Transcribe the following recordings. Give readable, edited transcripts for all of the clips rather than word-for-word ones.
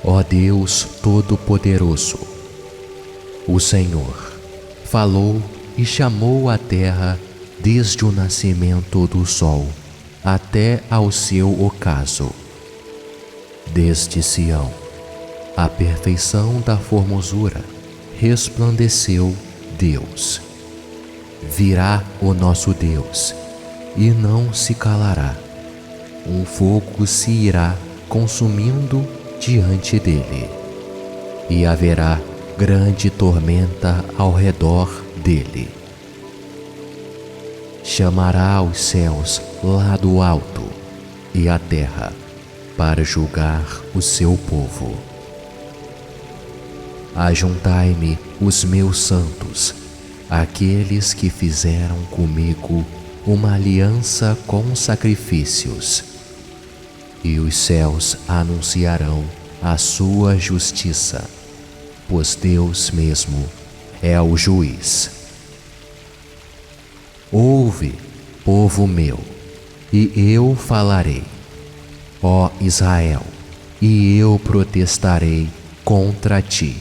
Ó Deus Todo-Poderoso, o Senhor falou e chamou a terra desde o nascimento do sol até ao seu ocaso. Desde Sião, a perfeição da formosura, resplandeceu Deus. Virá o nosso Deus, e não se calará. Um fogo se irá consumindo diante dele, e haverá grande tormenta ao redor dele. Chamará os céus lá do alto e a terra para julgar o seu povo. Ajuntai-me os meus santos, aqueles que fizeram comigo uma aliança com sacrifícios, e os céus anunciarão a sua justiça, pois Deus mesmo é o juiz. Ouve, povo meu, e eu falarei, ó Israel, e eu protestarei contra ti.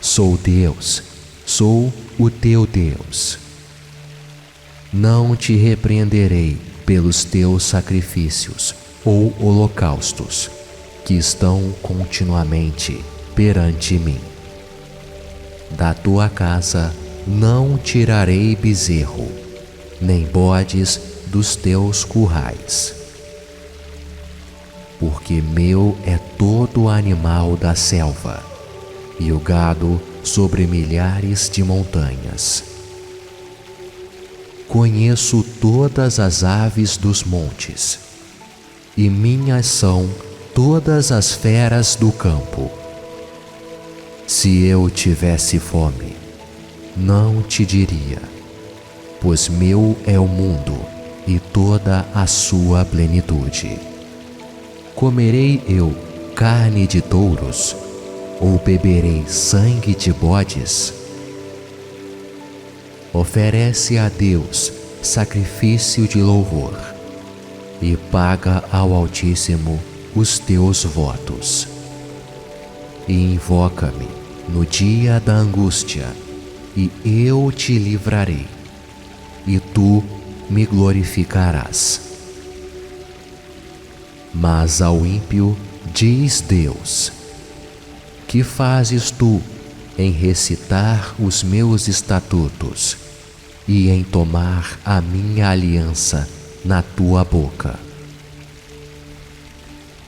Sou Deus, sou o teu Deus. Não te repreenderei pelos teus sacrifícios ou holocaustos, que estão continuamente perante mim. Da tua casa não tirarei bezerro, nem bodes dos teus currais. Porque meu é todo animal da selva, e o gado sobre milhares de montanhas. Conheço todas as aves dos montes, e minhas são todas as feras do campo. Se eu tivesse fome, não te diria, pois meu é o mundo e toda a sua plenitude. Comerei eu carne de touros, ou beberei sangue de bodes? Oferece a Deus sacrifício de louvor, e paga ao Altíssimo os teus votos. E invoca-me no dia da angústia, e eu te livrarei, e tu me glorificarás. Mas ao ímpio diz Deus: que fazes tu em recitar os meus estatutos e em tomar a minha aliança na tua boca?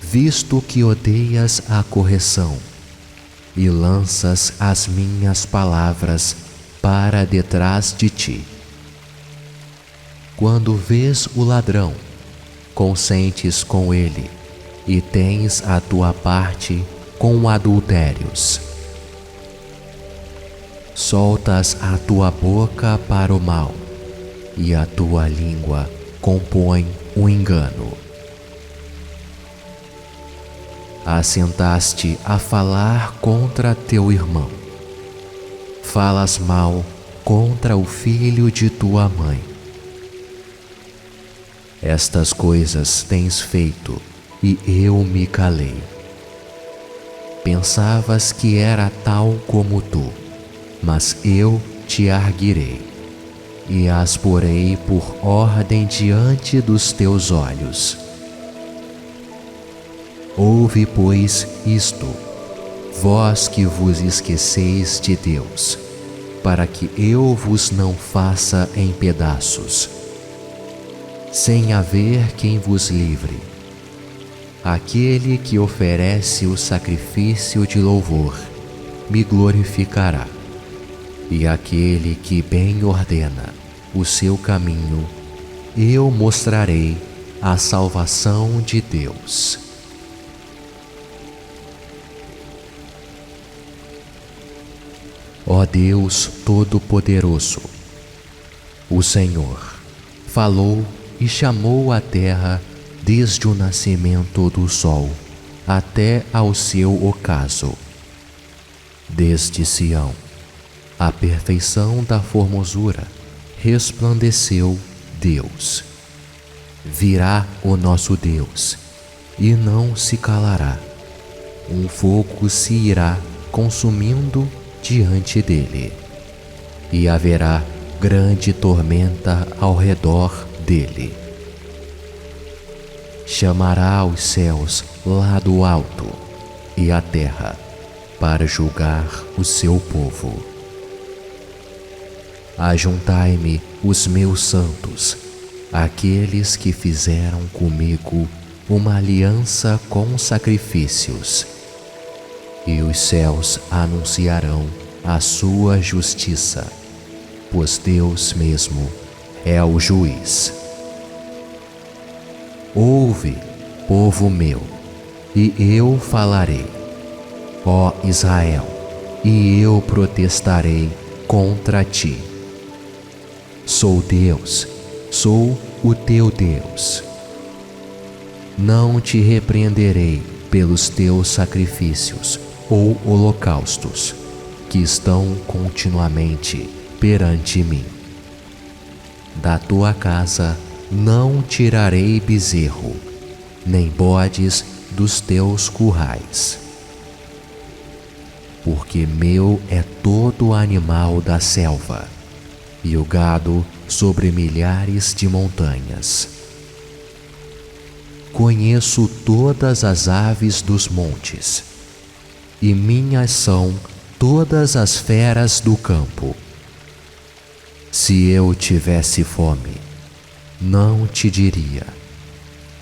Visto que odeias a correção e lanças as minhas palavras para detrás de ti. Quando vês o ladrão, consentes com ele e tens a tua parte com adultérios. Soltas a tua boca para o mal, e a tua língua compõe o engano. Assentaste a falar contra teu irmão. Falas mal contra o filho de tua mãe. Estas coisas tens feito, e eu me calei. Pensavas que era tal como tu, mas eu te arguirei, e as porei por ordem diante dos teus olhos. Ouve, pois, isto, vós que vos esqueceis de Deus, para que eu vos não faça em pedaços, sem haver quem vos livre. Aquele que oferece o sacrifício de louvor me glorificará, e aquele que bem ordena o seu caminho, eu mostrarei a salvação de Deus. Ó Deus Todo-Poderoso, o Senhor falou e chamou a terra desde o nascimento do sol até ao seu ocaso. Desde Sião, a perfeição da formosura, resplandeceu Deus. Virá o nosso Deus, e não se calará. um fogo se irá consumindo diante dele, e haverá grande tormenta ao redor dele. Chamará os céus lá do alto e a terra para julgar o seu povo. Ajuntai-me os meus santos, aqueles que fizeram comigo uma aliança com sacrifícios, e os céus anunciarão a sua justiça, pois Deus mesmo é o juiz. Ouve, povo meu, e eu falarei, ó Israel, e eu protestarei contra ti. Sou Deus, sou o teu Deus. Não te repreenderei pelos teus sacrifícios ou holocaustos, que estão continuamente perante mim. Da tua casa não tirarei bezerro, nem bodes dos teus currais. Porque meu é todo animal da selva, e o gado sobre milhares de montanhas. Conheço todas as aves dos montes, e minhas são todas as feras do campo. Se eu tivesse fome, não te diria,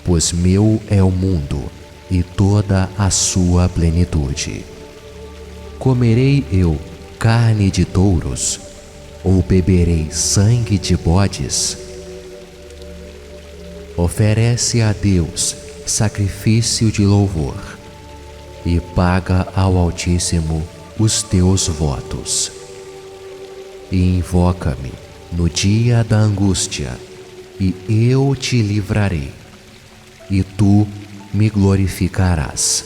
pois meu é o mundo e toda a sua plenitude. Comerei eu carne de touros, ou beberei sangue de bodes? Oferece a Deus sacrifício de louvor, e paga ao Altíssimo os teus votos. E invoca-me no dia da angústia, e eu te livrarei, e tu me glorificarás.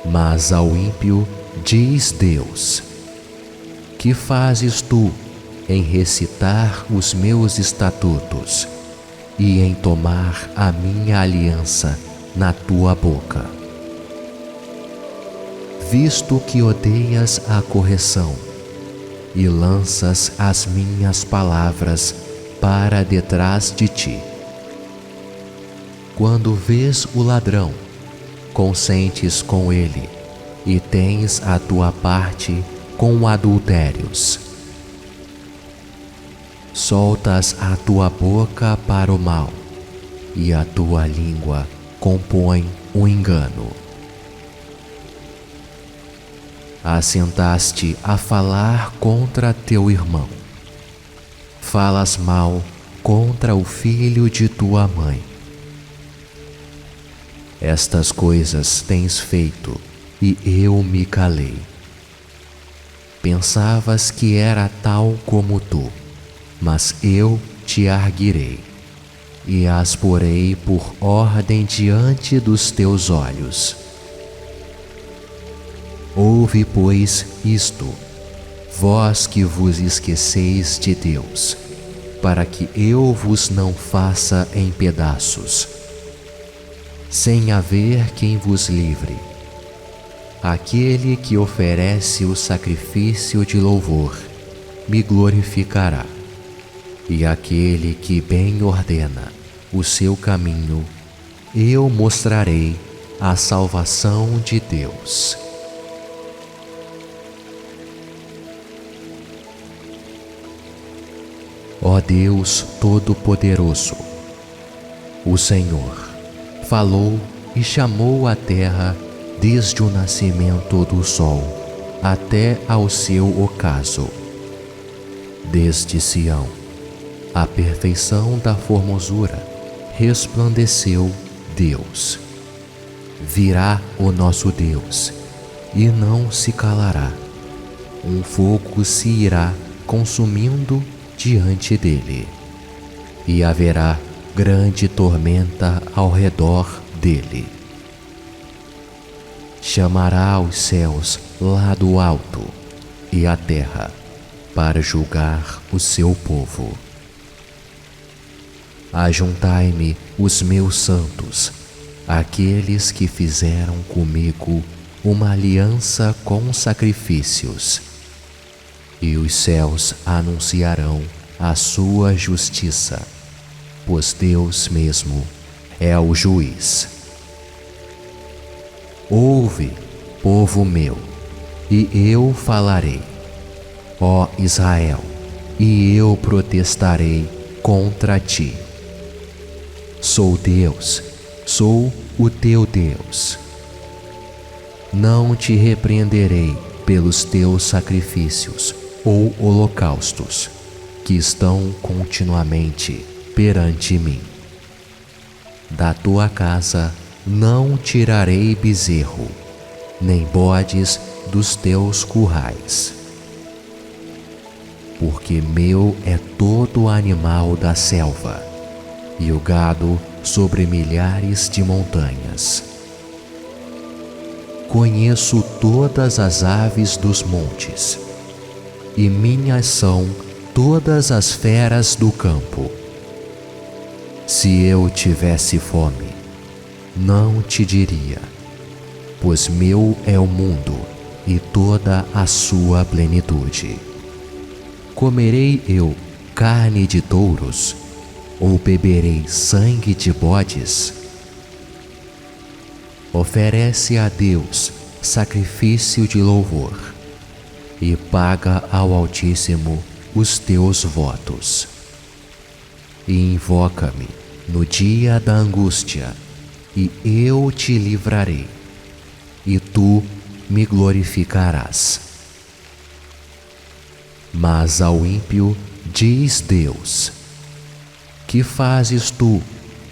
Mas ao ímpio diz Deus: que fazes tu em recitar os meus estatutos e em tomar a minha aliança na tua boca? Visto que odeias a correção e lanças as minhas palavras para detrás de ti. Quando vês o ladrão, consentes com ele e tens a tua parte com adultérios. Soltas a tua boca para o mal, e a tua língua compõe o engano. Assentaste a falar contra teu irmão. Falas mal contra o filho de tua mãe. Estas coisas tens feito, e eu me calei. Pensavas que era tal como tu, mas eu te arguirei, e as porei por ordem diante dos teus olhos. Ouve, pois, isto, vós que vos esqueceis de Deus, para que eu vos não faça em pedaços, sem haver quem vos livre. Aquele que oferece o sacrifício de louvor me glorificará, e aquele que bem ordena o seu caminho, eu mostrarei a salvação de Deus. Ó Deus Todo-Poderoso, o Senhor falou e chamou a terra desde o nascimento do sol até ao seu ocaso. Desde Sião, a perfeição da formosura, resplandeceu Deus. Virá o nosso Deus, e não se calará. Um fogo se irá consumindo diante dele, e haverá grande tormenta ao redor dele. Chamará os céus lá do alto e a terra para julgar o seu povo. Ajuntai-me os meus santos, aqueles que fizeram comigo uma aliança com sacrifícios, e os céus anunciarão a sua justiça, pois Deus mesmo é o juiz. Ouve, povo meu, e eu falarei, ó Israel, e eu protestarei contra ti. Sou Deus, sou o teu Deus. Não te repreenderei pelos teus sacrifícios ou holocaustos, que estão continuamente perante mim. Da tua casa não tirarei bezerro, nem bodes dos teus currais. Porque meu é todo animal da selva, e o gado sobre milhares de montanhas. Conheço todas as aves dos montes, e minhas são todas as feras do campo. Se eu tivesse fome, não te diria, pois meu é o mundo e toda a sua plenitude. Comerei eu carne de touros, ou beberei sangue de bodes? Oferece a Deus sacrifício de louvor, e paga ao Altíssimo os teus votos. E invoca-me no dia da angústia, e eu te livrarei, e tu me glorificarás. Mas ao ímpio diz Deus: que fazes tu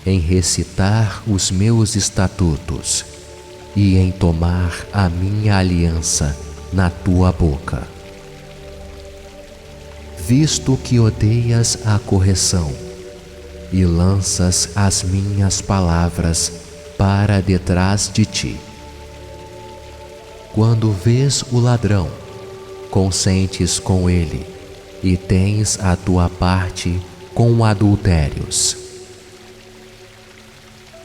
em recitar os meus estatutos e em tomar a minha aliança na tua boca? Visto que odeias a correção e lanças as minhas palavras para detrás de ti. Quando vês o ladrão, consentes com ele e tens a tua parte com adultérios.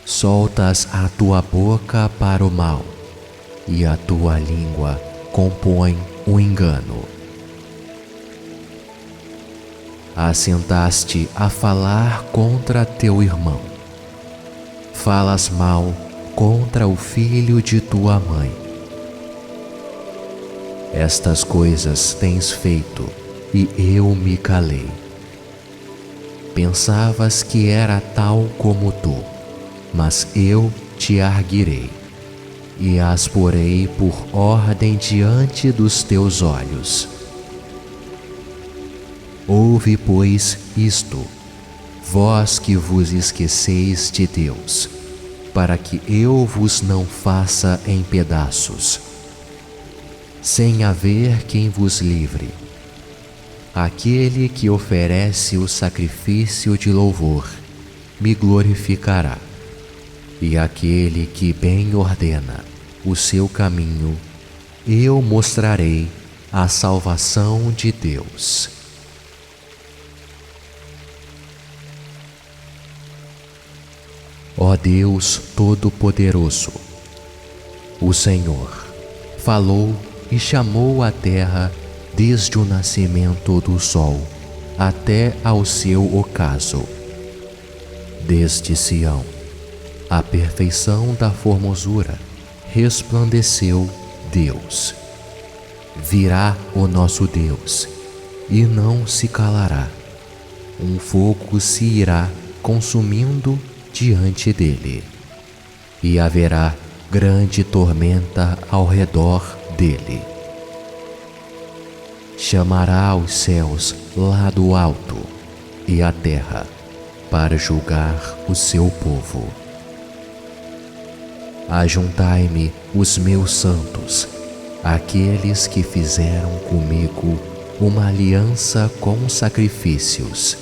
Soltas a tua boca para o mal, e a tua língua compõe o engano. Assentaste a falar contra teu irmão. Falas mal contra o filho de tua mãe. Estas coisas tens feito, e eu me calei. Pensavas que era tal como tu, mas eu te arguirei, e as porei por ordem diante dos teus olhos. Ouve, pois, isto, vós que vos esqueceis de Deus, para que eu vos não faça em pedaços, sem haver quem vos livre. Aquele que oferece o sacrifício de louvor me glorificará, e aquele que bem ordena o seu caminho, eu mostrarei a salvação de Deus. Ó Deus Todo-Poderoso, o Senhor falou e chamou a terra desde o nascimento do sol até ao seu ocaso. Desde Sião, a perfeição da formosura, resplandeceu Deus. Virá o nosso Deus, e não se calará. Um fogo se irá consumindo diante dele, e haverá grande tormenta ao redor dele. Chamará os céus lá do alto e a terra para julgar o seu povo. Ajuntai-me os meus santos, aqueles que fizeram comigo uma aliança com sacrifícios,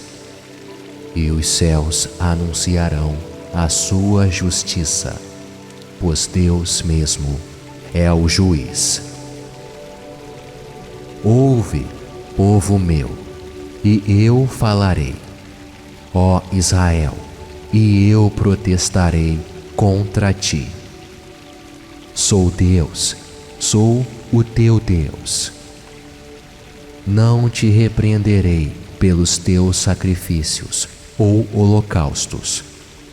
e os céus anunciarão a sua justiça, pois Deus mesmo é o juiz. Ouve, povo meu, e eu falarei, ó Israel, e eu protestarei contra ti. Sou Deus, sou o teu Deus. Não te repreenderei pelos teus sacrifícios ou holocaustos,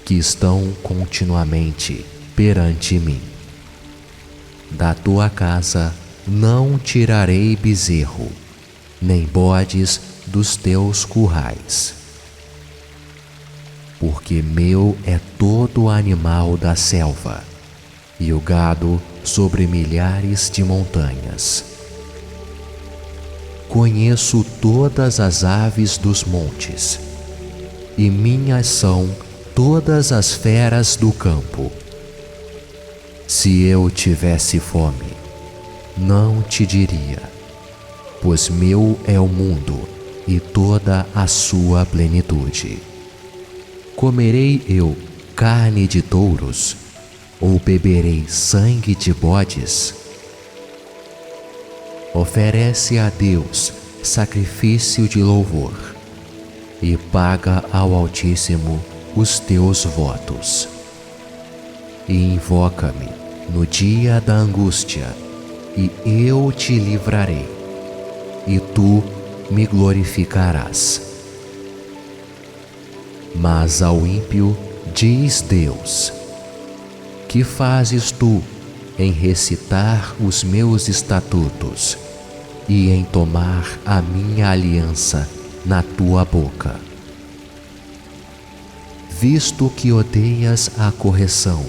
que estão continuamente perante mim. Da tua casa não tirarei bezerro, nem bodes dos teus currais. Porque meu é todo animal da selva, e o gado sobre milhares de montanhas. Conheço todas as aves dos montes, e minhas são todas as feras do campo. Se eu tivesse fome, não te diria, pois meu é o mundo e toda a sua plenitude. Comerei eu carne de touros, ou beberei sangue de bodes? Oferece a Deus sacrifício de louvor, e paga ao Altíssimo os teus votos. E invoca-me no dia da angústia, e eu te livrarei, e tu me glorificarás. Mas ao ímpio diz Deus: que fazes tu em recitar os meus estatutos e em tomar a minha aliança na tua boca? Visto que odeias a correção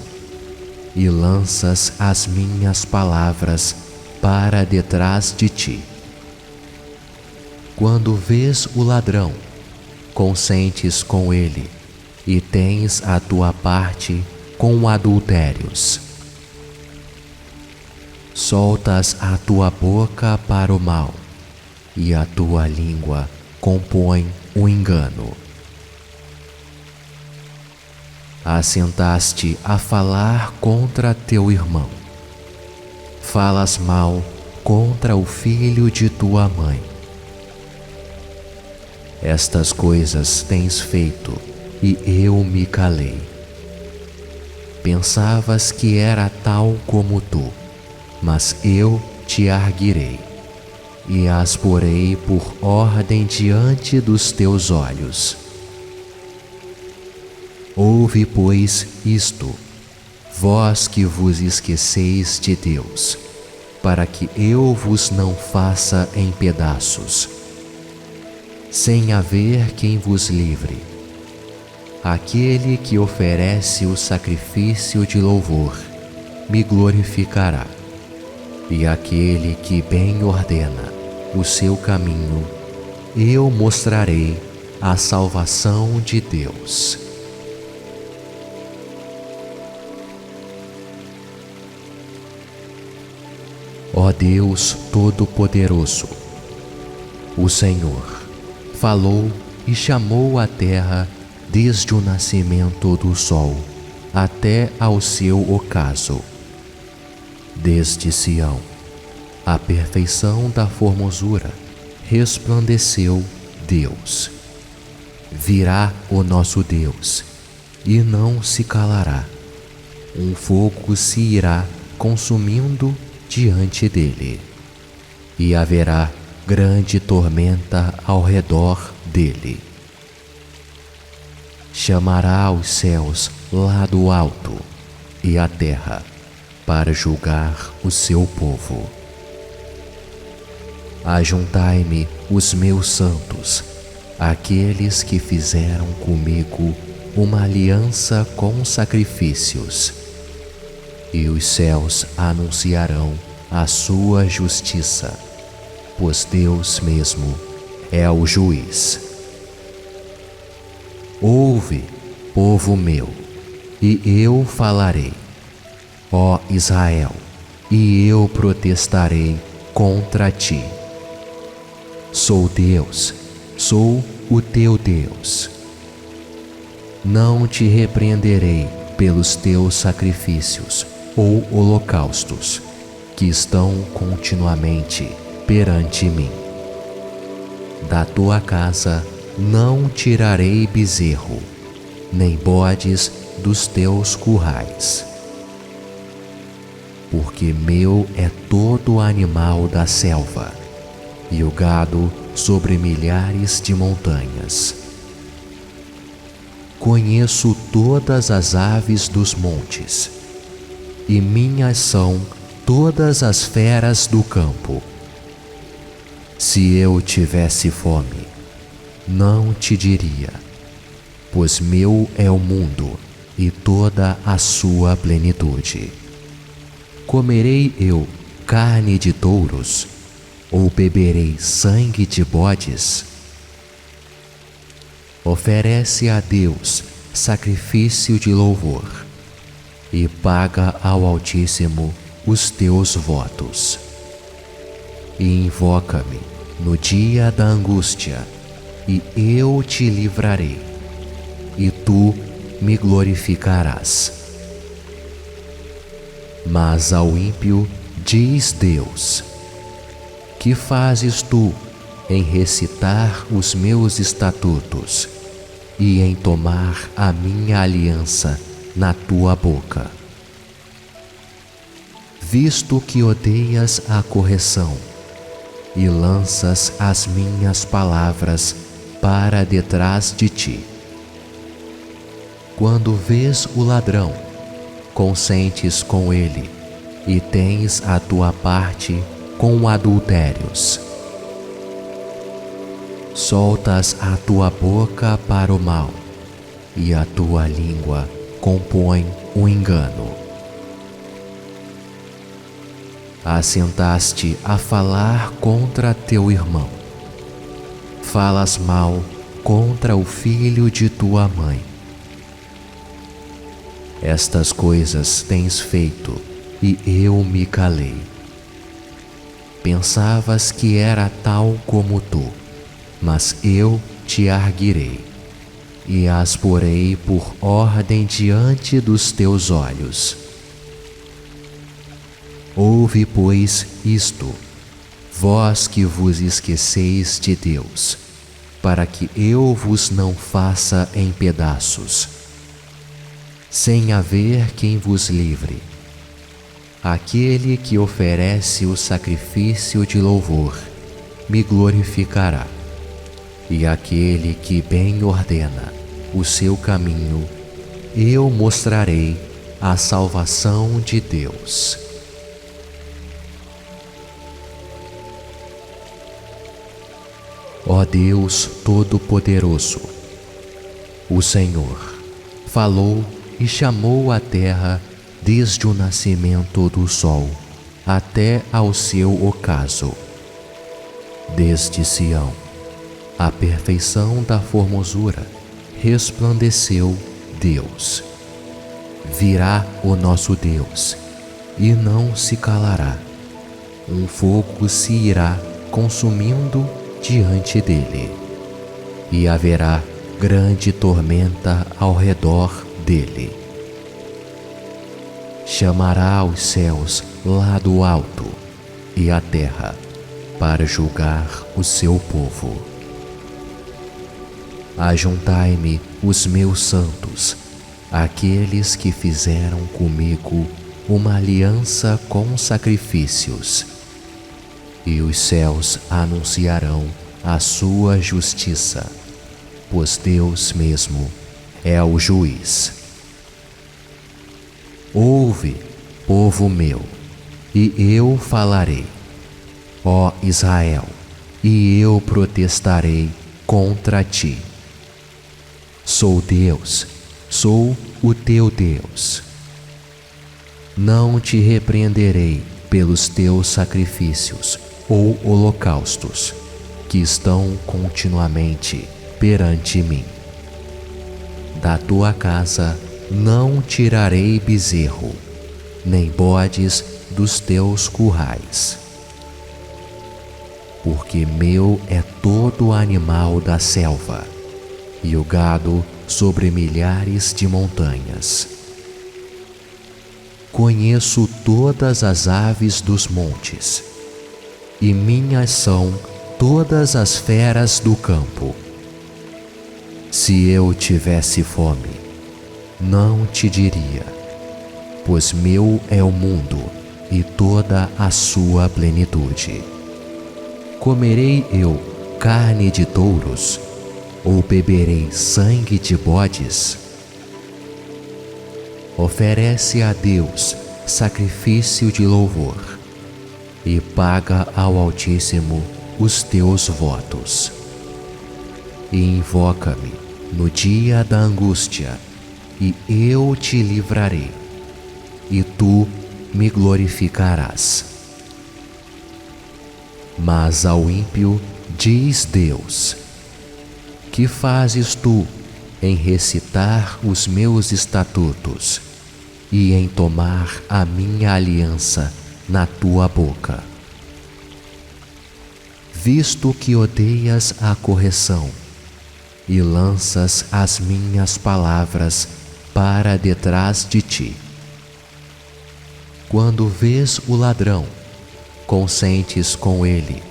e lanças as minhas palavras para detrás de ti. Quando vês o ladrão, consentes com ele e tens a tua parte com adultérios. Soltas a tua boca para o mal, e a tua língua compõe o engano. Assentaste a falar contra teu irmão. Falas mal contra o filho de tua mãe. Estas coisas tens feito, e eu me calei. Pensavas que era tal como tu, mas eu te arguirei, e as porei por ordem diante dos teus olhos. Ouve, pois, isto, vós que vos esqueceis de Deus, para que eu vos não faça em pedaços, sem haver quem vos livre. Aquele que oferece o sacrifício de louvor me glorificará, e aquele que bem ordena o seu caminho, eu mostrarei a salvação de Deus. Ó Deus Todo-Poderoso, o Senhor falou e chamou a terra desde o nascimento do sol até ao seu ocaso. Desde Sião, a perfeição da formosura, resplandeceu Deus. Virá o nosso Deus, e não se calará. Um fogo se irá consumindo diante dele, e haverá grande tormenta ao redor dele. Chamará os céus lá do alto e a terra para julgar o seu povo. Ajuntai-me os meus santos, aqueles que fizeram comigo uma aliança com sacrifícios, e os céus anunciarão a sua justiça, pois Deus mesmo é o juiz. Ouve, povo meu, e eu falarei, ó Israel, e eu protestarei contra ti. Sou Deus, sou o teu Deus. Não te repreenderei pelos teus sacrifícios ou holocaustos, que estão continuamente perante mim. Da tua casa não tirarei bezerro, nem bodes dos teus currais. Porque meu é todo animal da selva, e o gado sobre milhares de montanhas. Conheço todas as aves dos montes, e minhas são todas as feras do campo. Se eu tivesse fome, não te diria, pois meu é o mundo e toda a sua plenitude. Comerei eu carne de touros, ou beberei sangue de bodes? Oferece a Deus sacrifício de louvor, e paga ao Altíssimo os teus votos. E invoca-me no dia da angústia, e eu te livrarei, e tu me glorificarás. Mas ao ímpio diz Deus: que fazes tu em recitar os meus estatutos e em tomar a minha aliança na tua boca? Visto que odeias a correção e lanças as minhas palavras para detrás de ti. Quando vês o ladrão, consentes com ele e tens a tua parte com adultérios. Soltas a tua boca para o mal, e a tua língua compõe o engano. Assentaste a falar contra teu irmão. Falas mal contra o filho de tua mãe. Estas coisas tens feito, e eu me calei. Pensavas que era tal como tu, mas eu te arguirei, e as porei por ordem diante dos teus olhos. Ouve, pois, isto, vós que vos esqueceis de Deus, para que eu vos não faça em pedaços, sem haver quem vos livre. Aquele que oferece o sacrifício de louvor me glorificará, e aquele que bem ordena o seu caminho, eu mostrarei a salvação de Deus. Ó Deus Todo-Poderoso, o Senhor falou e chamou a terra desde o nascimento do sol até ao seu ocaso. Desde Sião, a perfeição da formosura, resplandeceu Deus. Virá o nosso Deus, e não se calará. Um fogo se irá consumindo diante dele, e haverá grande tormenta ao redor dele. Chamará os céus lá do alto e a terra para julgar o seu povo. Ajuntai-me os meus santos, aqueles que fizeram comigo uma aliança com sacrifícios, e os céus anunciarão a sua justiça, pois Deus mesmo é o juiz. Ouve, povo meu, e eu falarei, ó Israel, e eu protestarei contra ti. Sou Deus, sou o teu Deus. Não te repreenderei pelos teus sacrifícios ou holocaustos, que estão continuamente perante mim. Da tua casa não tirarei bezerro, nem bodes dos teus currais. Porque meu é todo animal da selva, e o gado sobre milhares de montanhas. Conheço todas as aves dos montes, e minhas são todas as feras do campo. Se eu tivesse fome, Não te diria, pois meu é o mundo e toda a sua plenitude. Comerei eu carne de touros, ou beberei sangue de bodes? Oferece a Deus sacrifício de louvor e paga ao Altíssimo os teus votos. E invoca-me no dia da angústia, e eu te livrarei, e tu me glorificarás. Mas ao ímpio diz Deus: que fazes tu em recitar os meus estatutos e em tomar a minha aliança na tua boca? Visto que odeias a correção e lanças as minhas palavras para detrás de ti. Quando vês o ladrão, consentes com ele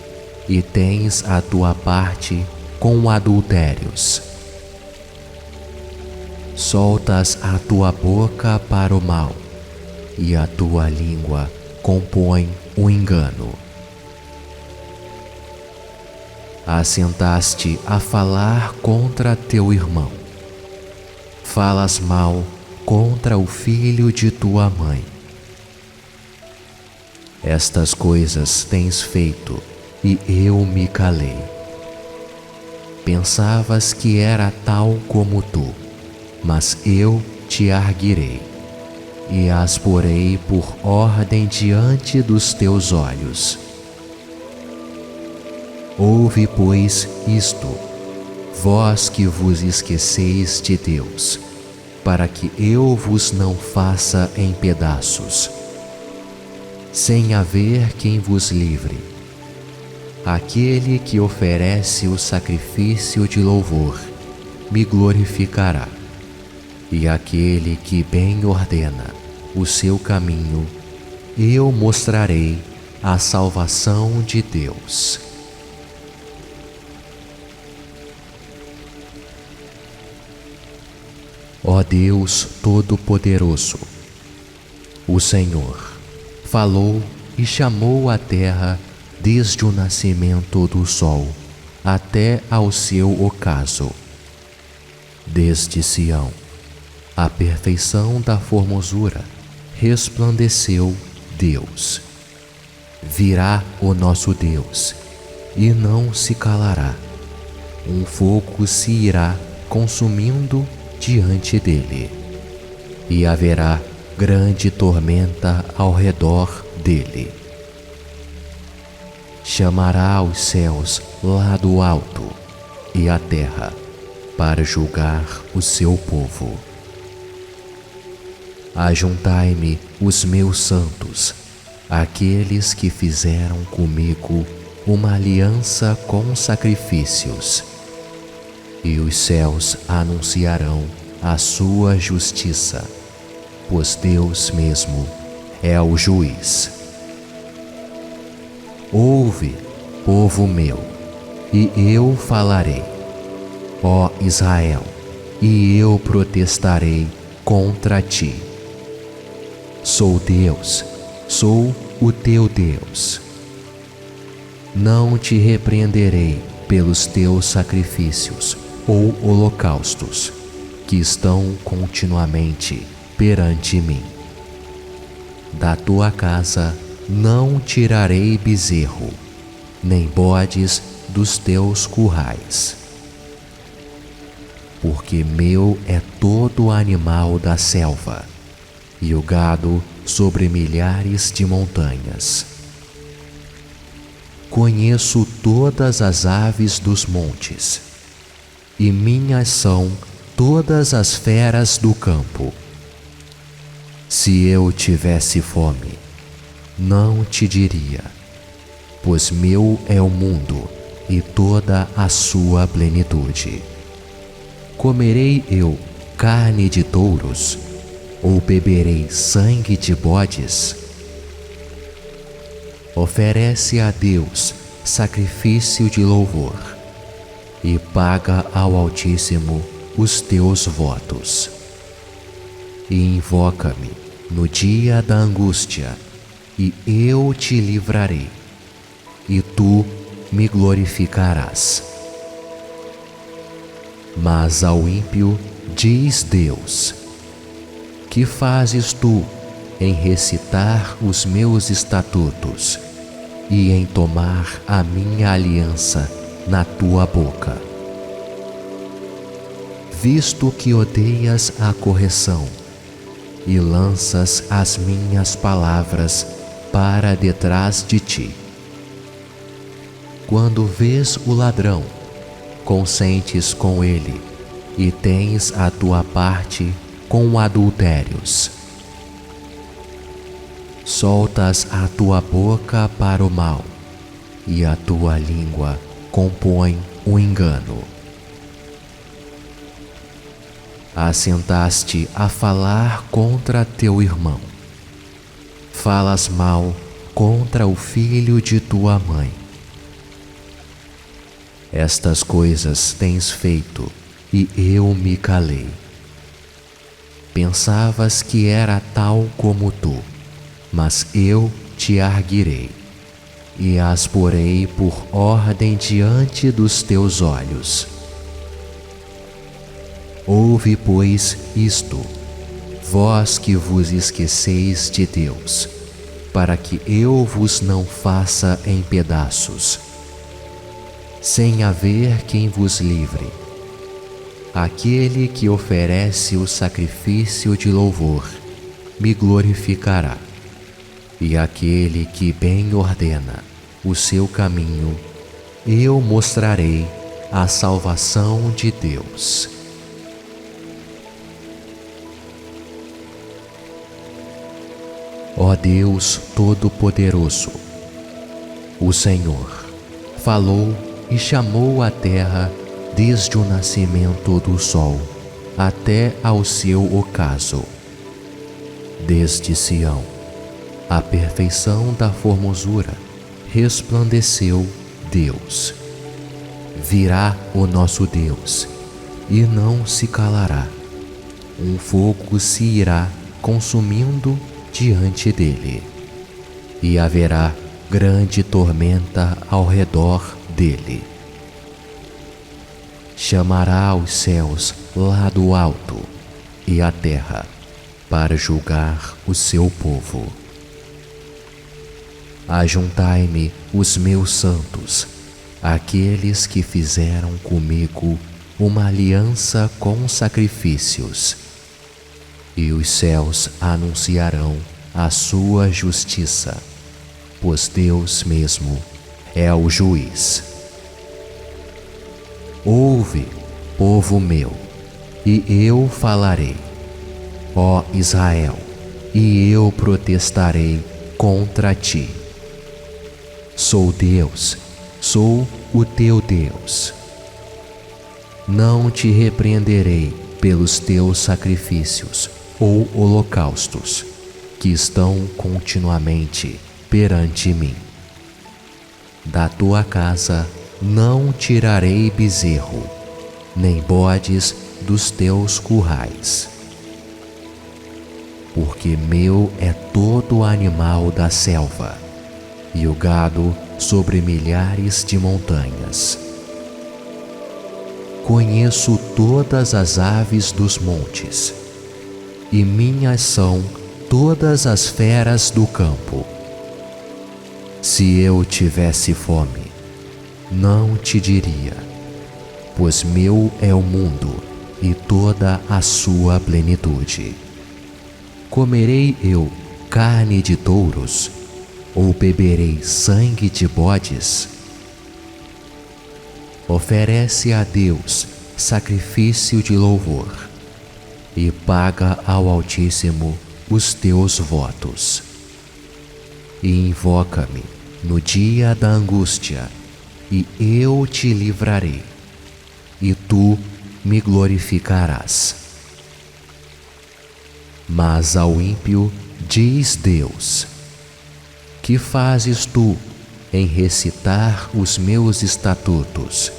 e tens a tua parte com adultérios. Soltas a tua boca para o mal e a tua língua compõe o engano. Assentaste a falar contra teu irmão. Falas mal contra o filho de tua mãe. Estas coisas tens feito, e eu me calei. Pensavas que era tal como tu, mas eu te arguirei, e as porei por ordem diante dos teus olhos. Ouve, pois, isto, vós que vos esqueceis de Deus, para que eu vos não faça em pedaços, sem haver quem vos livre. Aquele que oferece o sacrifício de louvor me glorificará, e aquele que bem ordena o seu caminho, eu mostrarei a salvação de Deus. Ó Deus Todo-Poderoso, o Senhor falou e chamou a terra desde o nascimento do sol até ao seu ocaso. Desde Sião, a perfeição da formosura, resplandeceu Deus. Virá o nosso Deus, e não se calará. Um fogo se irá consumindo diante dele, e haverá grande tormenta ao redor dele. Chamará os céus lá do alto e a terra para julgar o seu povo. Ajuntai-me os meus santos, aqueles que fizeram comigo uma aliança com sacrifícios, e os céus anunciarão a sua justiça, pois Deus mesmo é o juiz. Ouve, povo meu, e eu falarei, ó Israel, e eu protestarei contra ti. Sou Deus, sou o teu Deus. Não te repreenderei pelos teus sacrifícios ou holocaustos, que estão continuamente perante mim. Da tua casa não tirarei bezerro, nem bodes dos teus currais. Porque meu é todo animal da selva, e o gado sobre milhares de montanhas. Conheço todas as aves dos montes, e minhas são todas as feras do campo. Se eu tivesse fome, não te diria, pois meu é o mundo e toda a sua plenitude. Comerei eu carne de touros, ou beberei sangue de bodes? Oferece a Deus sacrifício de louvor, e paga ao Altíssimo os teus votos. e invoca-me no dia da angústia, e eu te livrarei, e tu me glorificarás. Mas ao ímpio diz Deus: que fazes tu em recitar os meus estatutos e em tomar a minha aliança na tua boca? Visto que odeias a correção e lanças as minhas palavras para detrás de ti. Quando vês o ladrão, consentes com ele e tens a tua parte com adultérios. Soltas a tua boca para o mal e a tua língua compõe o engano. Assentaste a falar contra teu irmão. Falas mal contra o filho de tua mãe. Estas coisas tens feito, e eu me calei. Pensavas que era tal como tu, mas eu te arguirei, e as porei por ordem diante dos teus olhos. Ouve, pois, isto, vós que vos esqueceis de Deus, para que eu vos não faça em pedaços, sem haver quem vos livre. Aquele que oferece o sacrifício de louvor me glorificará, e aquele que bem ordena o seu caminho, eu mostrarei a salvação de Deus. Ó Deus Todo-Poderoso, o Senhor falou e chamou a terra desde o nascimento do sol até ao seu ocaso. Desde Sião, a perfeição da formosura, resplandeceu Deus. Virá o nosso Deus, e não se calará. Um fogo se irá consumindo diante dele, e haverá grande tormenta ao redor dele. Chamará os céus lá do alto e a terra para julgar o seu povo. Ajuntai-me os meus santos, aqueles que fizeram comigo uma aliança com sacrifícios, e os céus anunciarão a sua justiça, pois Deus mesmo é o juiz. Ouve, povo meu, e eu falarei, ó Israel, e eu protestarei contra ti. Sou Deus, sou o teu Deus. Não te repreenderei pelos teus sacrifícios ou holocaustos, que estão continuamente perante mim. Da tua casa não tirarei bezerro, nem bodes dos teus currais. Porque meu é todo animal da selva, e o gado sobre milhares de montanhas. Conheço todas as aves dos montes, e minhas são todas as feras do campo. Se eu tivesse fome, não te diria, pois meu é o mundo e toda a sua plenitude. Comerei eu carne de touros, ou beberei sangue de bodes? Oferece a Deus sacrifício de louvor, e paga ao Altíssimo os teus votos. E invoca-me no dia da angústia, e eu te livrarei, e tu me glorificarás. Mas ao ímpio diz Deus: que fazes tu em recitar os meus estatutos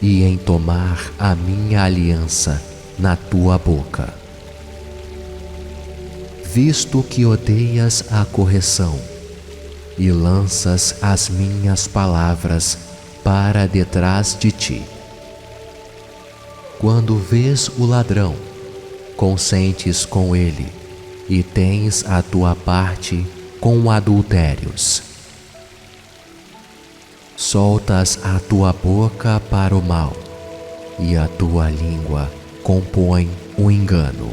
e em tomar a minha aliança na tua boca? Visto que odeias a correção e lanças as minhas palavras para detrás de ti. Quando vês o ladrão, consentes com ele e tens a tua parte com adultérios. Soltas a tua boca para o mal e a tua língua compõe o engano.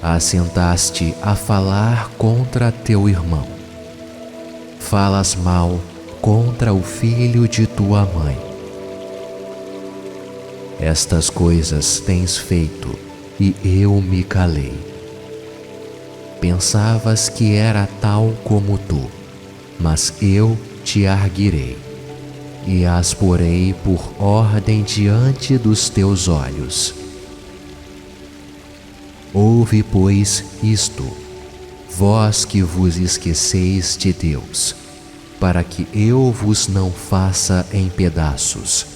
Assentaste a falar contra teu irmão. Falas mal contra o filho de tua mãe. Estas coisas tens feito e eu me calei. Pensavas que era tal como tu, mas eu te arguirei e as porei por ordem diante dos teus olhos. Ouve, pois, isto, vós que vos esqueceis de Deus, para que eu vos não faça em pedaços,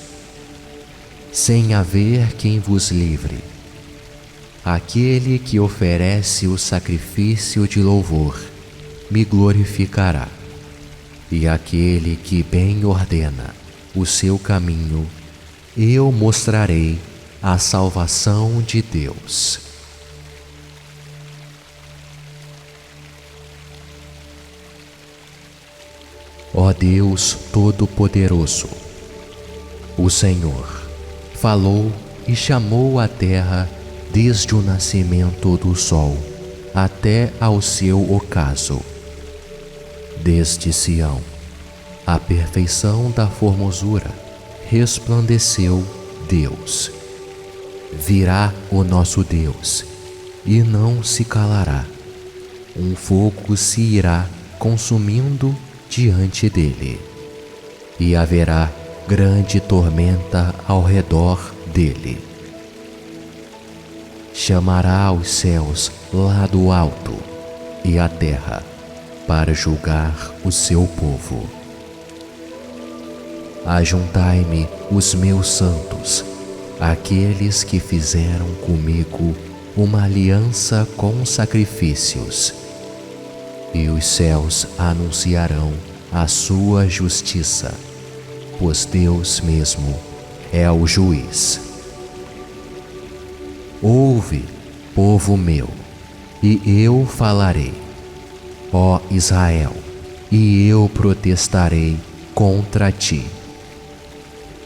sem haver quem vos livre. Aquele que oferece o sacrifício de louvor me glorificará, e aquele que bem ordena o seu caminho, eu mostrarei a salvação de Deus. Ó Deus Todo-Poderoso, o Senhor falou e chamou a terra desde o nascimento do sol até ao seu ocaso. Desde Sião, a perfeição da formosura, resplandeceu Deus. Virá o nosso Deus, e não se calará. Um fogo se irá consumindo diante dele, e haverá grande tormenta ao redor dele. Chamará os céus lá do alto e a terra para julgar o seu povo. Ajuntai-me os meus santos, aqueles que fizeram comigo uma aliança com sacrifícios, e os céus anunciarão a sua justiça, pois Deus mesmo é o juiz. Ouve, povo meu, e eu falarei, ó Israel, e eu protestarei contra ti.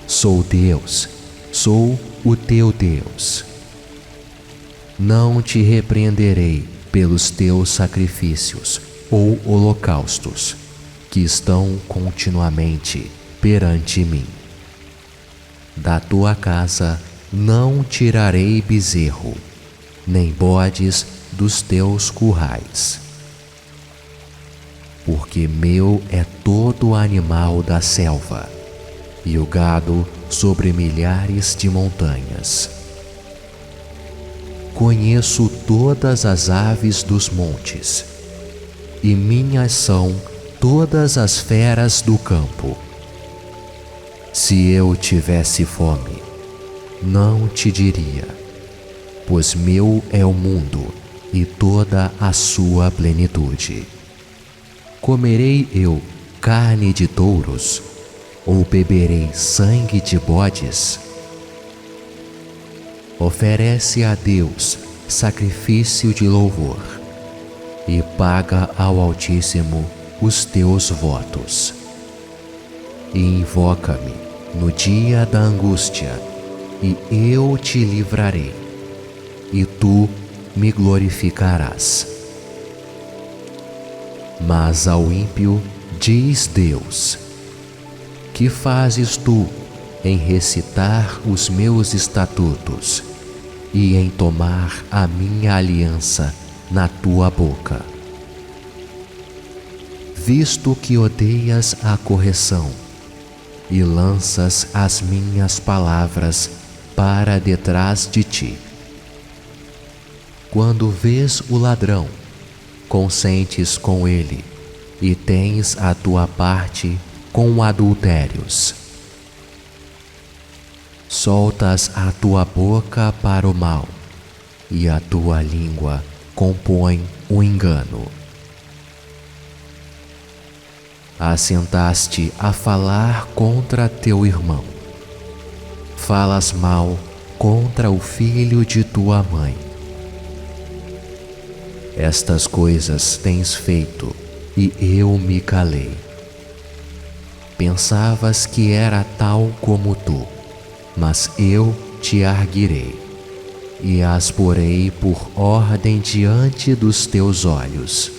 Sou Deus, sou o teu Deus. Não te repreenderei pelos teus sacrifícios ou holocaustos, que estão continuamente perante mim. Da tua casa não tirarei bezerro, nem bodes dos teus currais. Porque meu é todo animal da selva, e o gado sobre milhares de montanhas. Conheço todas as aves dos montes, e minhas são todas as feras do campo. Se eu tivesse fome, não te diria, pois meu é o mundo e toda a sua plenitude. Comerei eu carne de touros, ou beberei sangue de bodes? Oferece a Deus sacrifício de louvor, e paga ao Altíssimo os teus votos. E invoca-me no dia da angústia, e eu te livrarei, e tu me glorificarás. Mas ao ímpio diz Deus: que fazes tu em recitar os meus estatutos e em tomar a minha aliança na tua boca? Visto que odeias a correção e lanças as minhas palavras para detrás de ti. Quando vês o ladrão, consentes com ele e tens a tua parte com adultérios. Soltas a tua boca para o mal e a tua língua compõe o engano. Assentaste a falar contra teu irmão. Falas mal contra o filho de tua mãe. Estas coisas tens feito, e eu me calei. Pensavas que era tal como tu, mas eu te arguirei, e as porei por ordem diante dos teus olhos.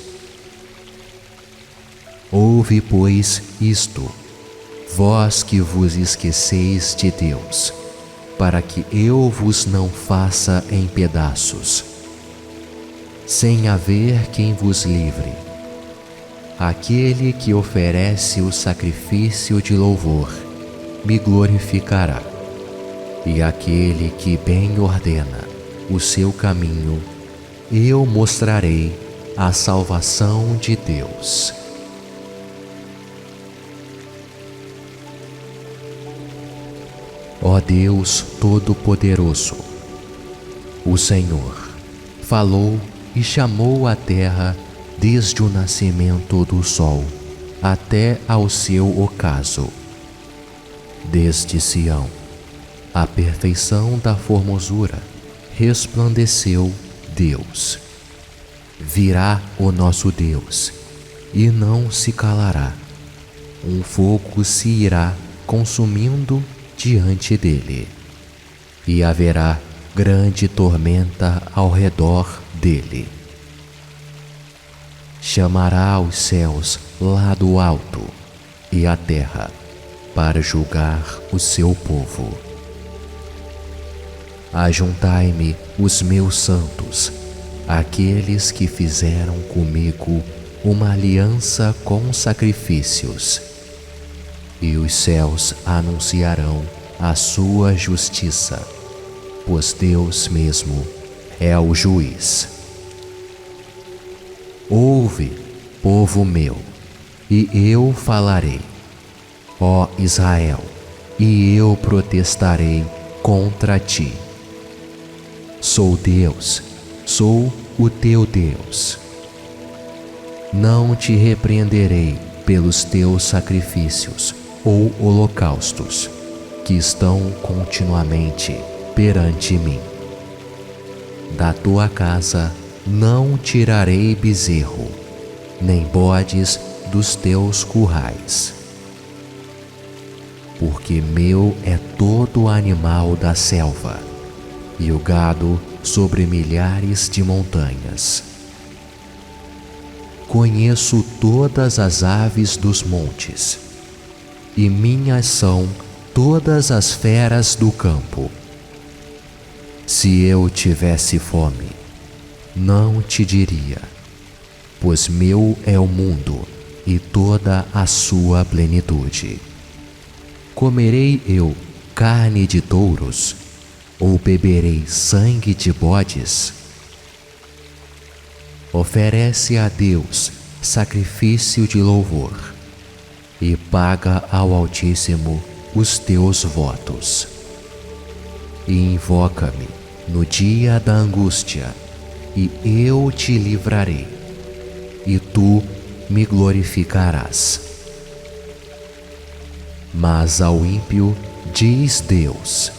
Ouve, pois, isto, vós que vos esqueceis de Deus, para que eu vos não faça em pedaços, sem haver quem vos livre. Aquele que oferece o sacrifício de louvor me glorificará, e aquele que bem ordena o seu caminho, eu mostrarei a salvação de Deus. Ó Deus Todo-Poderoso, o Senhor falou e chamou a terra desde o nascimento do sol até ao seu ocaso. Desde Sião, a perfeição da formosura, resplandeceu Deus. Virá o nosso Deus, e não se calará. Um fogo se irá consumindo diante dele, e haverá grande tormenta ao redor dele. Chamará os céus lá do alto e a terra para julgar o seu povo. Ajuntai-me os meus santos, aqueles que fizeram comigo uma aliança com sacrifícios, e os céus anunciarão a sua justiça, pois Deus mesmo é o juiz. Ouve, povo meu, e eu falarei, ó Israel, e eu protestarei contra ti. Sou Deus, sou o teu Deus. Não te repreenderei pelos teus sacrifícios ou holocaustos, que estão continuamente perante mim. Da tua casa não tirarei bezerro, nem bodes dos teus currais. Porque meu é todo animal da selva, e o gado sobre milhares de montanhas. Conheço todas as aves dos montes, e minhas são todas as feras do campo. Se eu tivesse fome, não te diria, pois meu é o mundo e toda a sua plenitude. Comerei eu carne de touros, ou beberei sangue de bodes? Oferece a Deus sacrifício de louvor, e paga ao Altíssimo os teus votos. E invoca-me no dia da angústia, e eu te livrarei, e tu me glorificarás. Mas ao ímpio diz Deus: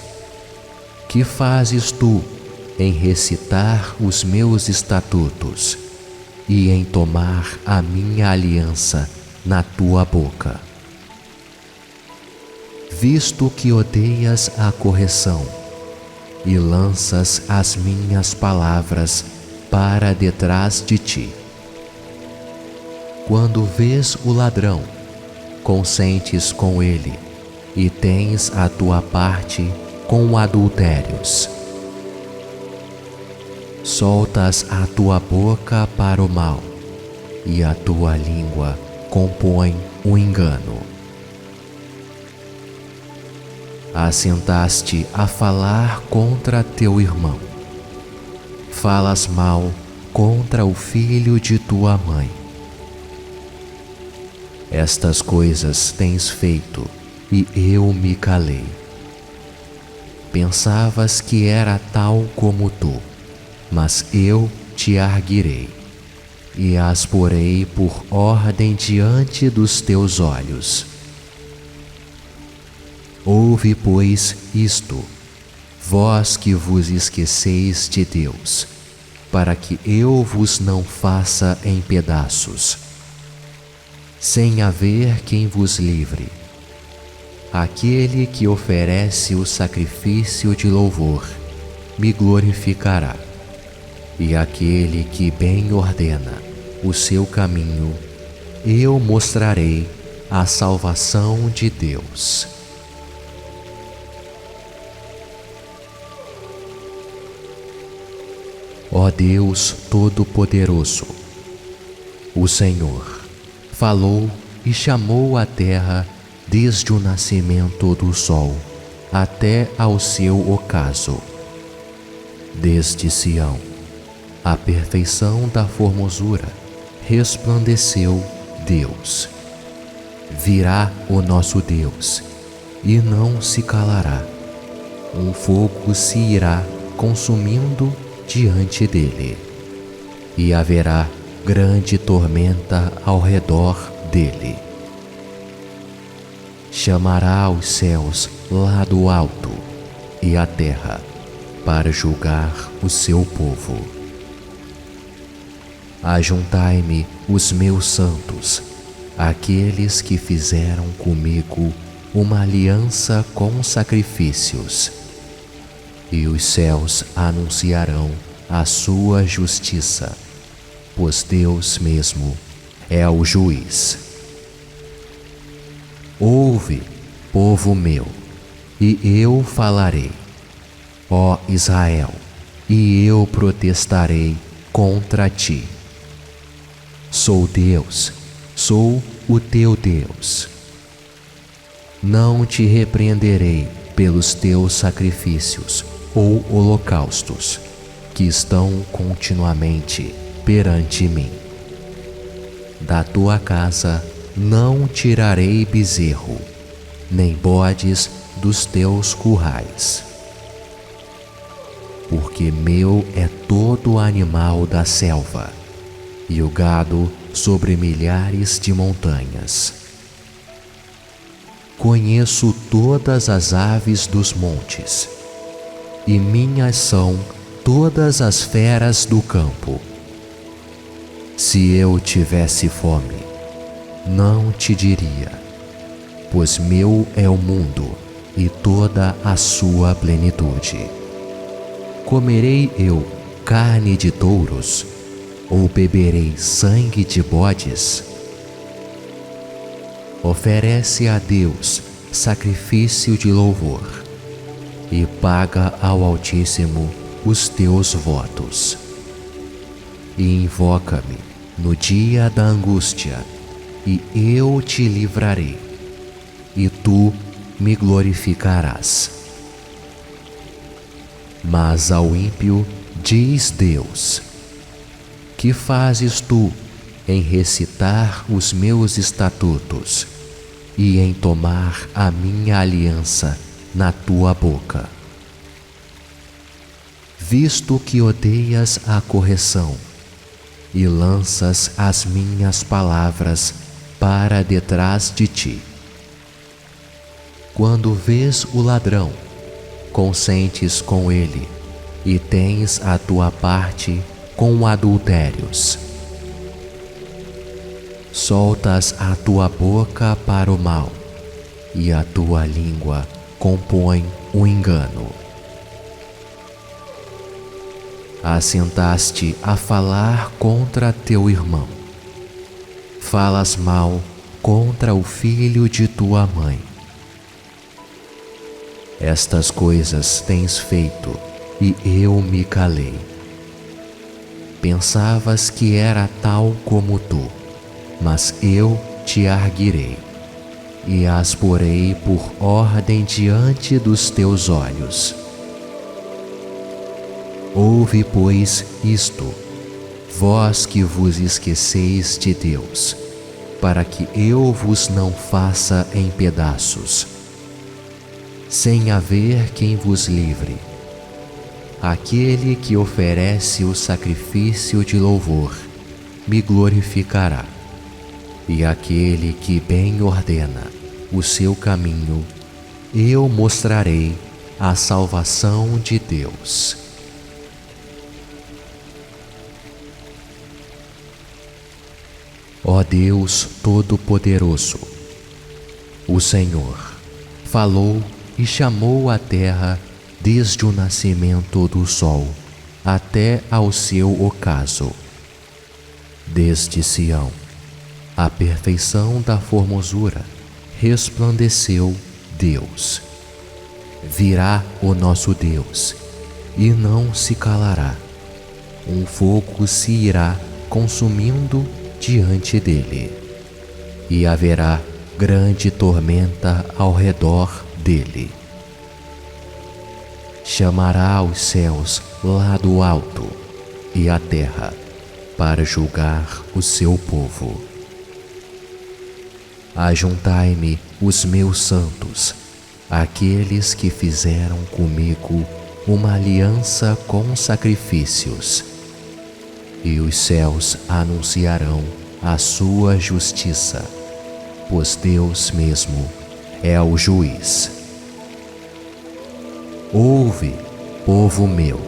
que fazes tu em recitar os meus estatutos e em tomar a minha aliança na tua boca? Visto que odeias a correção e lanças as minhas palavras para detrás de ti. Quando vês o ladrão, consentes com ele, e tens a tua parte com adultérios. Soltas a tua boca para o mal, e a tua língua compõe o engano. Assentaste a falar contra teu irmão. Falas mal contra o filho de tua mãe. Estas coisas tens feito, e eu me calei. Pensavas que era tal como tu, mas eu te arguirei, e as porei por ordem diante dos teus olhos. Ouve, pois, isto, vós que vos esqueceis de Deus, para que eu vos não faça em pedaços, sem haver quem vos livre. Aquele que oferece o sacrifício de louvor me glorificará, e aquele que bem ordena o seu caminho, eu mostrarei a salvação de Deus. Ó Deus Todo-Poderoso, o Senhor falou e chamou a terra desde o nascimento do sol até ao seu ocaso. Desde Sião, a perfeição da formosura, resplandeceu Deus. Virá o nosso Deus, e não se calará. Um fogo se irá consumindo diante dele, e haverá grande tormenta ao redor dele. Chamará os céus lá do alto e a terra para julgar o seu povo. Ajuntai-me os meus santos, aqueles que fizeram comigo uma aliança com sacrifícios, e os céus anunciarão a sua justiça, pois Deus mesmo é o juiz. Ouve, povo meu, e eu falarei, ó Israel, e eu protestarei contra ti. Sou Deus, sou o teu Deus. Não te repreenderei pelos teus sacrifícios ou holocaustos, que estão continuamente perante mim. Da tua casa não tirarei bezerro, nem bodes dos teus currais. Porque meu é todo animal da selva, e o gado sobre milhares de montanhas. Conheço todas as aves dos montes, e minhas são todas as feras do campo. Se eu tivesse fome, não te diria, pois meu é o mundo e toda a sua plenitude. Comerei eu carne de touros, ou beberei sangue de bodes? Oferece a Deus sacrifício de louvor, e paga ao Altíssimo os teus votos. E invoca-me no dia da angústia, e eu te livrarei, e tu me glorificarás. Mas ao ímpio diz Deus: que fazes tu em recitar os meus estatutos e em tomar a minha aliança na tua boca? Visto que odeias a correção e lanças as minhas palavras para detrás de ti. Quando vês o ladrão, consentes com ele e tens a tua parte com adultérios. Soltas a tua boca para o mal, e a tua língua compõe o engano. Assentaste a falar contra teu irmão. Falas mal contra o filho de tua mãe. Estas coisas tens feito, e eu me calei. Pensavas que era tal como tu, mas eu te arguirei, e as porei por ordem diante dos teus olhos. Ouve, pois, isto, vós que vos esqueceis de Deus, para que eu vos não faça em pedaços, sem haver quem vos livre. Aquele que oferece o sacrifício de louvor me glorificará, e aquele que bem ordena o seu caminho, eu mostrarei a salvação de Deus. Ó Deus Todo-Poderoso, o Senhor falou e chamou a terra desde o nascimento do sol até ao seu ocaso. Desde Sião, a perfeição da formosura, resplandeceu Deus. Virá o nosso Deus, e não se calará. Um fogo se irá consumindo diante dele, e haverá grande tormenta ao redor dele. Chamará os céus lá do alto e a terra para julgar o seu povo. Ajuntai-me os meus santos, aqueles que fizeram comigo uma aliança com sacrifícios, e os céus anunciarão a sua justiça, pois Deus mesmo é o juiz. Ouve, povo meu,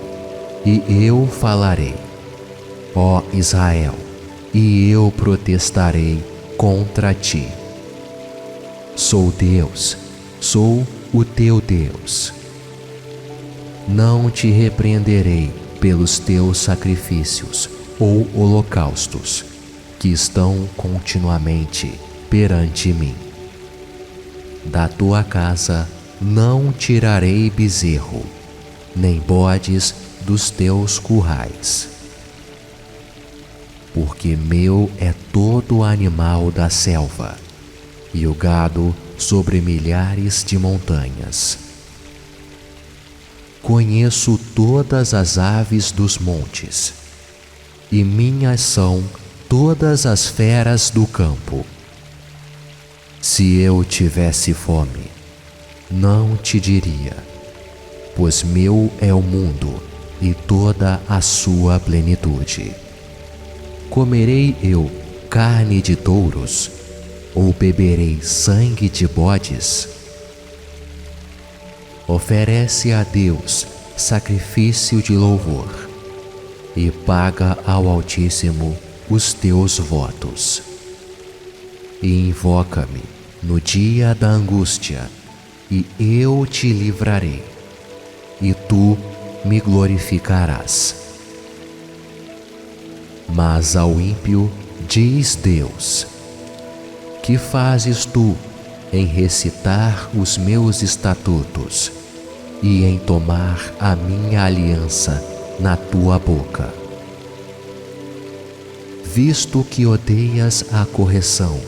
e eu falarei, ó Israel, e eu protestarei contra ti. Sou Deus, sou o teu Deus. Não te repreenderei pelos teus sacrifícios ou holocaustos, que estão continuamente perante mim. Da tua casa não tirarei bezerro, nem bodes dos teus currais. Porque meu é todo animal da selva, e o gado sobre milhares de montanhas. Conheço todas as aves dos montes, e minhas são todas as feras do campo. Se eu tivesse fome, não te diria, pois meu é o mundo e toda a sua plenitude. Comerei eu carne de touros, ou beberei sangue de bodes? Oferece a Deus sacrifício de louvor, e paga ao Altíssimo os teus votos. E invoca-me no dia da angústia, e eu te livrarei, e tu me glorificarás. Mas ao ímpio diz Deus: que fazes tu em recitar os meus estatutos e em tomar a minha aliança na tua boca? Visto que odeias a correção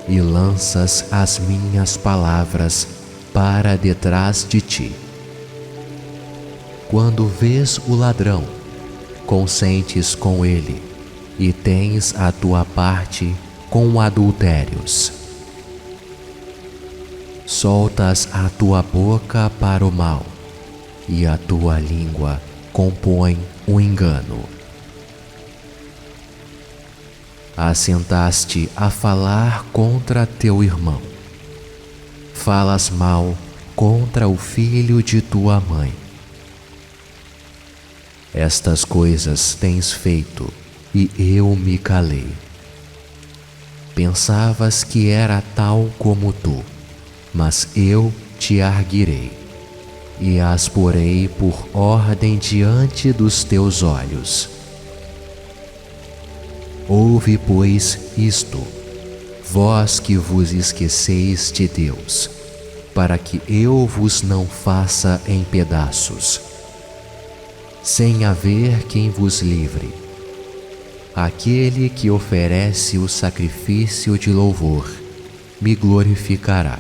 e lanças as minhas palavras para detrás de ti. Quando vês o ladrão, consentes com ele, e tens a tua parte com adultérios. Soltas a tua boca para o mal, e a tua língua compõe o engano. Assentaste a falar contra teu irmão. Falas mal contra o filho de tua mãe. Estas coisas tens feito, e eu me calei. Pensavas que era tal como tu, mas eu te arguirei, e as porei por ordem diante dos teus olhos. Ouve, pois, isto, vós que vos esqueceis de Deus, para que eu vos não faça em pedaços, sem haver quem vos livre. Aquele que oferece o sacrifício de louvor me glorificará,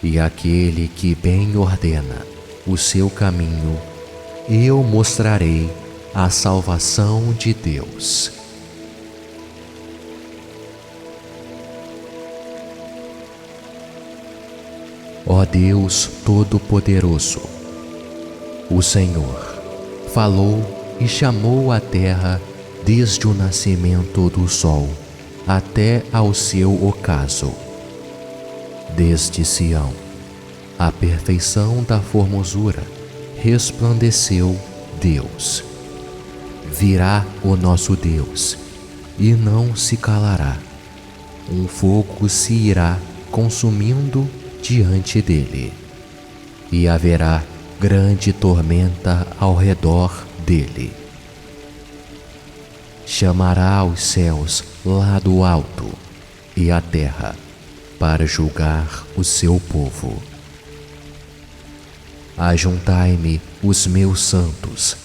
e aquele que bem ordena o seu caminho, eu mostrarei a salvação de Deus. Ó Deus Todo-Poderoso, o Senhor falou e chamou a terra desde o nascimento do sol até ao seu ocaso. Desde Sião, a perfeição da formosura, resplandeceu Deus. Virá o nosso Deus, e não se calará. Um fogo se irá consumindo diante dele, e haverá grande tormenta ao redor dele. Chamará os céus lá do alto e a terra para julgar o seu povo. Ajuntai-me os meus santos,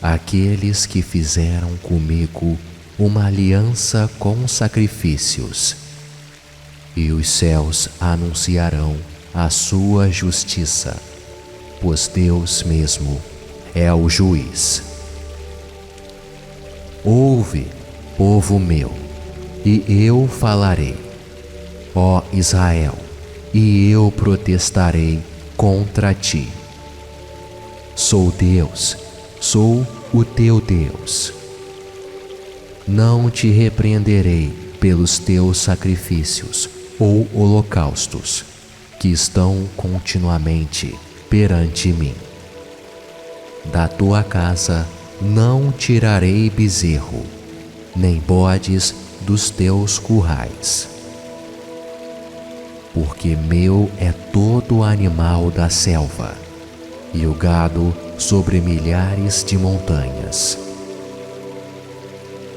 aqueles que fizeram comigo uma aliança com sacrifícios, e os céus anunciarão a sua justiça, pois Deus mesmo é o juiz. Ouve, povo meu, e eu falarei, ó Israel, e eu protestarei contra ti. Sou Deus, sou o teu Deus. Não te repreenderei pelos teus sacrifícios ou holocaustos, que estão continuamente perante mim. Da tua casa não tirarei bezerro, nem bodes dos teus currais. Porque meu é todo animal da selva, e o gado sobre milhares de montanhas.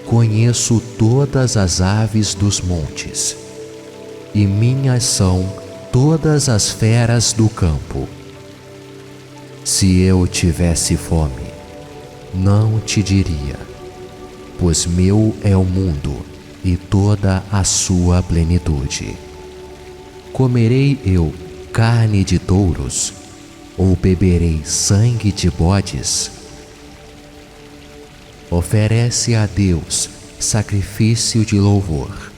Conheço todas as aves dos montes, e minhas são todas as feras do campo. Se eu tivesse fome, não te diria, pois meu é o mundo e toda a sua plenitude. Comerei eu carne de touros, ou beberei sangue de bodes? Oferece a Deus sacrifício de louvor,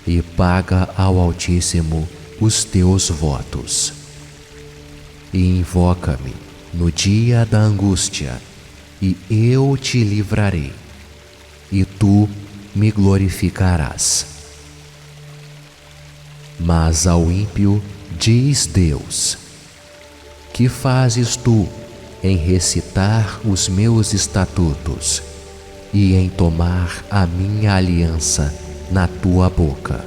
e paga ao Altíssimo os teus votos. E invoca-me no dia da angústia, e eu te livrarei, e tu me glorificarás. Mas ao ímpio diz Deus: que fazes tu em recitar os meus estatutos e em tomar a minha aliança na tua boca?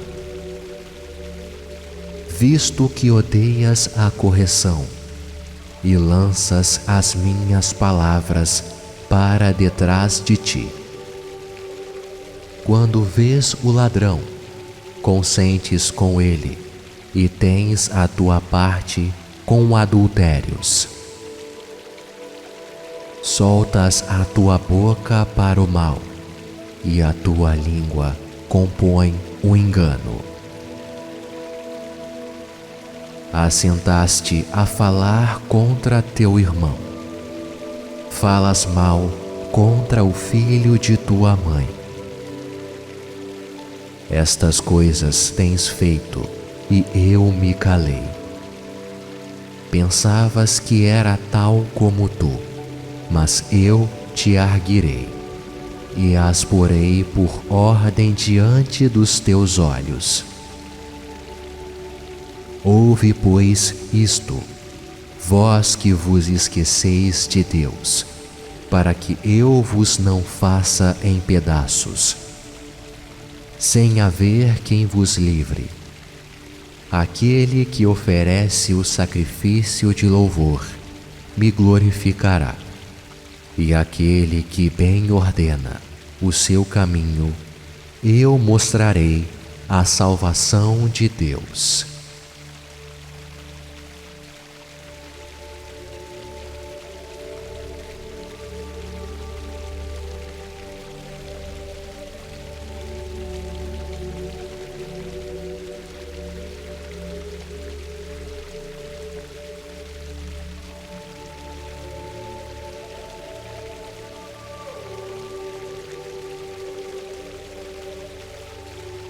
Visto que odeias a correção e lanças as minhas palavras para detrás de ti. Quando vês o ladrão, consentes com ele e tens a tua parte com adultérios. Soltas a tua boca para o mal, e a tua língua compõe o engano. Assentaste a falar contra teu irmão. Falas mal contra o filho de tua mãe. Estas coisas tens feito, e eu me calei. Pensavas que era tal como tu, mas eu te arguirei, e as porei por ordem diante dos teus olhos. Ouve, pois, isto, vós que vos esqueceis de Deus, para que eu vos não faça em pedaços, sem haver quem vos livre. Aquele que oferece o sacrifício de louvor me glorificará, e aquele que bem ordena o seu caminho, eu mostrarei a salvação de Deus.